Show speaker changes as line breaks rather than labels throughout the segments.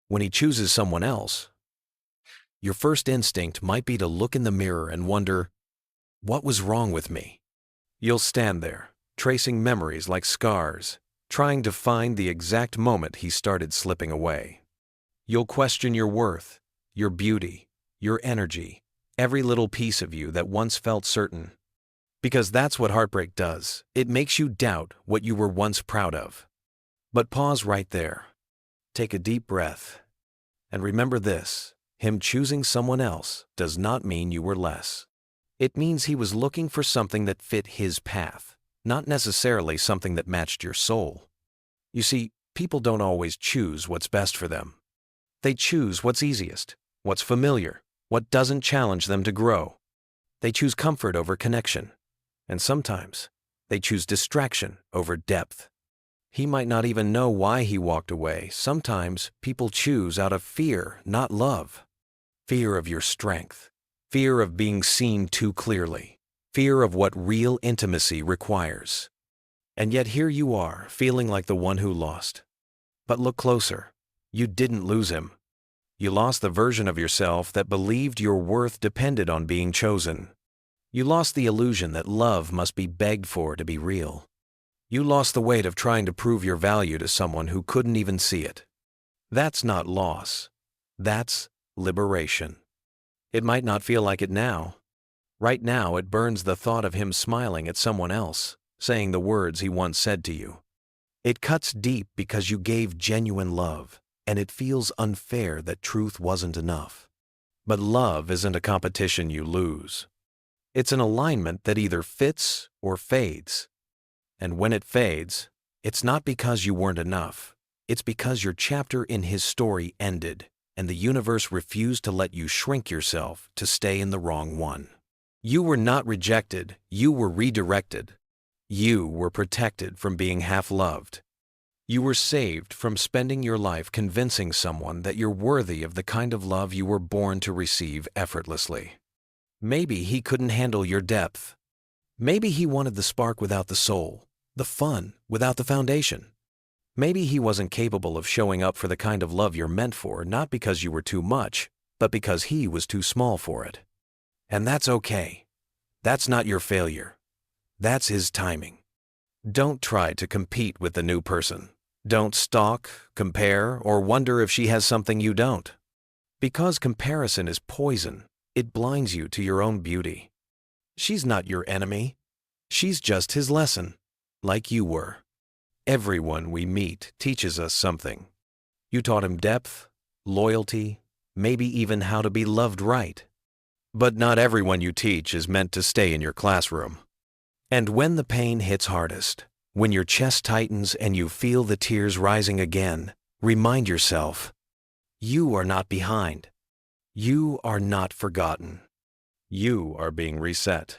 When he chooses someone else, your first instinct might be to look in the mirror and wonder, what was wrong with me? You'll stand there, tracing memories like scars, trying to find the exact moment he started slipping away. You'll question your worth, your beauty, your energy, every little piece of you that once felt certain. Because that's what heartbreak does. It makes you doubt what you were once proud of. But pause right there. Take a deep breath. And remember this, him choosing someone else does not mean you were less. It means he was looking for something that fit his path, not necessarily something that matched your soul. You see, people don't always choose what's best for them. They choose what's easiest, what's familiar, what doesn't challenge them to grow. They choose comfort over connection. And sometimes, they choose distraction over depth. He might not even know why he walked away. Sometimes, people choose out of fear, not love. Fear of your strength. Fear of being seen too clearly. Fear of what real intimacy requires. And yet here you are, feeling like the one who lost. But look closer. You didn't lose him. You lost the version of yourself that believed your worth depended on being chosen. You lost the illusion that love must be begged for to be real. You lost the weight of trying to prove your value to someone who couldn't even see it. That's not loss. That's liberation. It might not feel like it now. Right now, it burns the thought of him smiling at someone else, saying the words he once said to you. It cuts deep because you gave genuine love, and it feels unfair that truth wasn't enough. But love isn't a competition you lose. It's an alignment that either fits or fades. And when it fades, it's not because you weren't enough. It's because your chapter in his story ended, and the universe refused to let you shrink yourself to stay in the wrong one. You were not rejected, you were redirected. You were protected from being half-loved. You were saved from spending your life convincing someone that you're worthy of the kind of love you were born to receive effortlessly. Maybe he couldn't handle your depth. Maybe he wanted the spark without the soul, the fun without the foundation. Maybe he wasn't capable of showing up for the kind of love you're meant for, not because you were too much, but because he was too small for it. And that's okay. That's not your failure. That's his timing. Don't try to compete with the new person. Don't stalk, compare, or wonder if she has something you don't. Because comparison is poison, it blinds you to your own beauty. She's not your enemy. She's just his lesson, like you were. Everyone we meet teaches us something. You taught him depth, loyalty, maybe even how to be loved right. But not everyone you teach is meant to stay in your classroom. And when the pain hits hardest, when your chest tightens and you feel the tears rising again, remind yourself, you are not behind. You are not forgotten. You are being reset.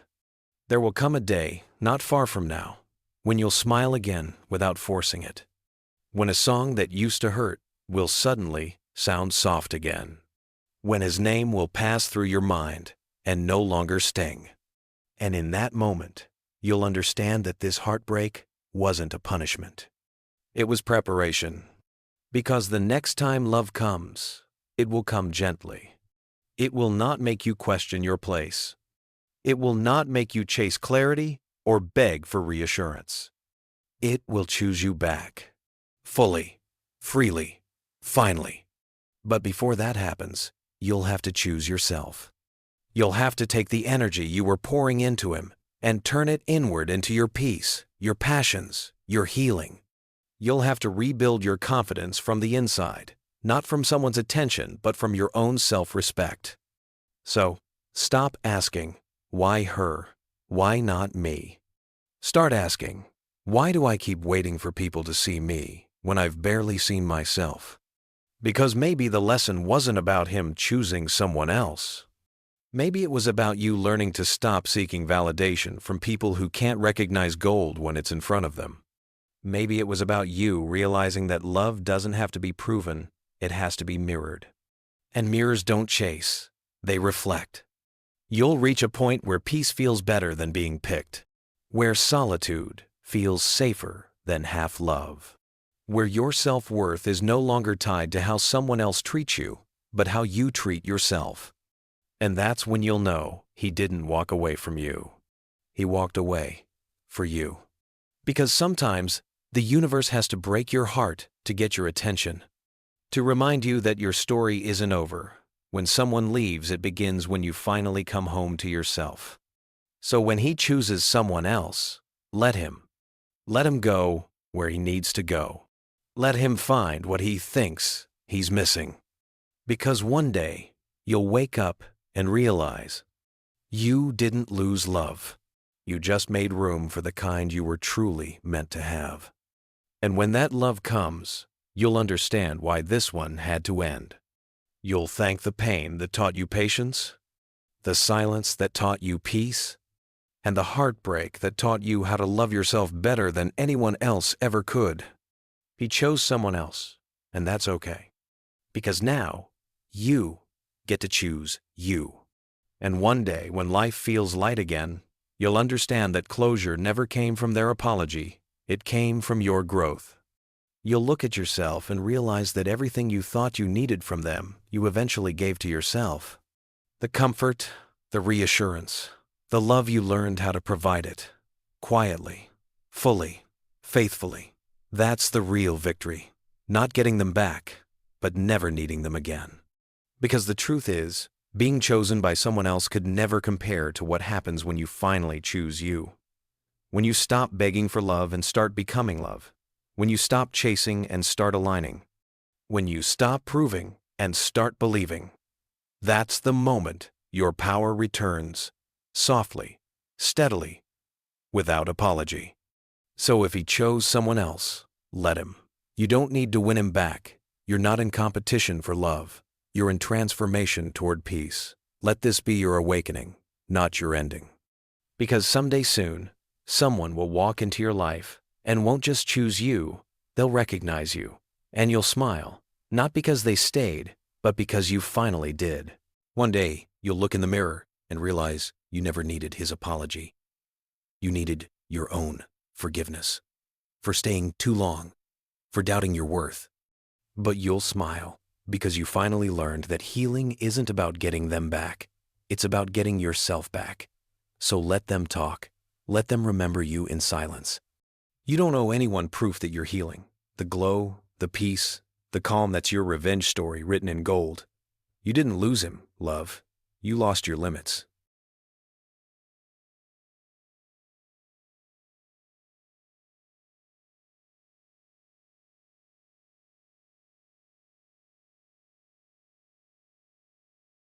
There will come a day, not far from now, when you'll smile again without forcing it. When a song that used to hurt will suddenly sound soft again. When his name will pass through your mind and no longer sting. And in that moment, you'll understand that this heartbreak wasn't a punishment. It was preparation. Because the next time love comes, it will come gently. It will not make you question your place. It will not make you chase clarity or beg for reassurance. It will choose you back. Fully, freely, finally. But before that happens, you'll have to choose yourself. You'll have to take the energy you were pouring into him and turn it inward into your peace, your passions, your healing. You'll have to rebuild your confidence from the inside, not from someone's attention, but from your own self-respect. So, stop asking, why her? Why not me? Start asking, why do I keep waiting for people to see me when I've barely seen myself? Because maybe the lesson wasn't about him choosing someone else. Maybe it was about you learning to stop seeking validation from people who can't recognize gold when it's in front of them. Maybe it was about you realizing that love doesn't have to be proven, it has to be mirrored. And mirrors don't chase, they reflect. You'll reach a point where peace feels better than being picked, where solitude feels safer than half love. where your self-worth is no longer tied to how someone else treats you, but how you treat yourself. And that's when you'll know he didn't walk away from you. He walked away for you. Because sometimes the universe has to break your heart to get your attention, to remind you that your story isn't over. When someone leaves, it begins when you finally come home to yourself. So when he chooses someone else, let him. Let him go where he needs to go. Let him find what he thinks he's missing. Because one day, you'll wake up and realize you didn't lose love. You just made room for the kind you were truly meant to have. And when that love comes, you'll understand why this one had to end. You'll thank the pain that taught you patience, the silence that taught you peace, and the heartbreak that taught you how to love yourself better than anyone else ever could. He chose someone else, and that's okay. Because now, you get to choose you. And one day, when life feels light again, you'll understand that closure never came from their apology, it came from your growth. You'll look at yourself and realize that everything you thought you needed from them, you eventually gave to yourself. The comfort, the reassurance, the love you learned how to provide it. Quietly, fully, faithfully. That's the real victory. Not getting them back, but never needing them again. Because the truth is, being chosen by someone else could never compare to what happens when you finally choose you. When you stop begging for love and start becoming love. When you stop chasing and start aligning. When you stop proving and start believing. That's the moment your power returns. Softly, steadily, without apology. So if he chose someone else, let him. You don't need to win him back. You're not in competition for love. You're in transformation toward peace. Let this be your awakening, not your ending. Because someday soon, someone will walk into your life and won't just choose you, they'll recognize you. And you'll smile, not because they stayed, but because you finally did. One day, you'll look in the mirror and realize you never needed his apology. You needed your own forgiveness. For staying too long, for doubting your worth. But you'll smile because you finally learned that healing isn't about getting them back. It's about getting yourself back. So let them talk. Let them remember you in silence. You don't owe anyone proof that you're healing. The glow, the peace, the calm, that's your revenge story written in gold. You didn't lose him, love. You lost your limits.